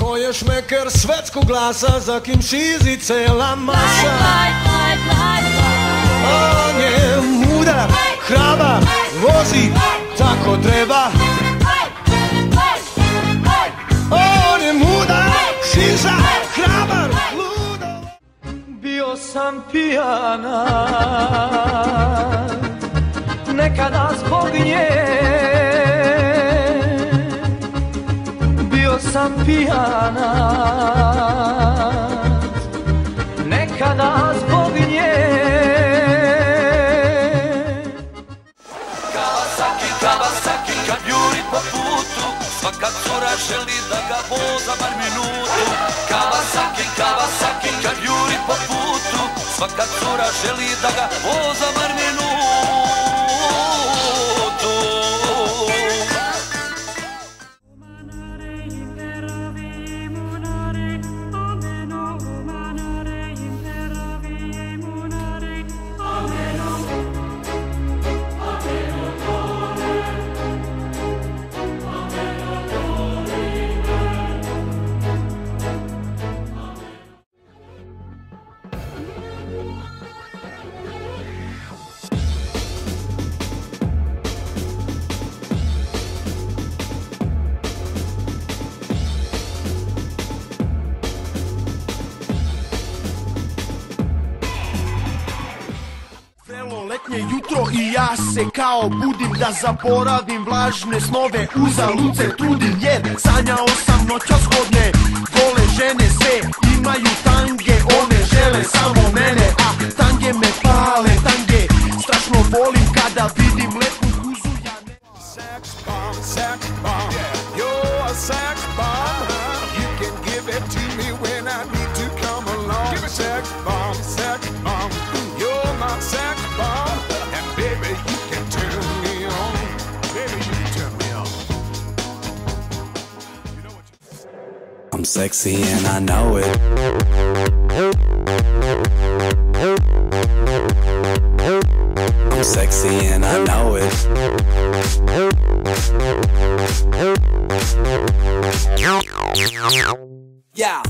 Ko je šmeker svetskog glasa, za kim šizi cela masa. On je mudar, hrabar, vozi tako treba. On je mudar, šiza, hrabar, ludo. Bio sam pijana, nekada zbog nje. Bio sam pijana, nekada zbog nje. Kawasaki, Kawasaki, kad juri po putu, svaka cura želi da ga voza bar minutu. Kawasaki, Kawasaki, kad juri po putu, svaka cura želi da ga voza bar minutu. Letnje jutro i ja se kao budim da zaboravim vlažne snove, uzalud se trudim jer sanjao sam noćas hodne, gole žene sve imaju tange, one žele samo mene, a tange me pale, tange strašno volim kada vidim lepu kuzu ja ne... Sex bomb, you're a sex bomb. You can give it to me when I need to come along. Sex bomb, you're my sex bomb. And baby, you can turn me on. Baby, you can turn me on. You know what I'm sexy and I know it. I'm sexy and I know it. Yeah.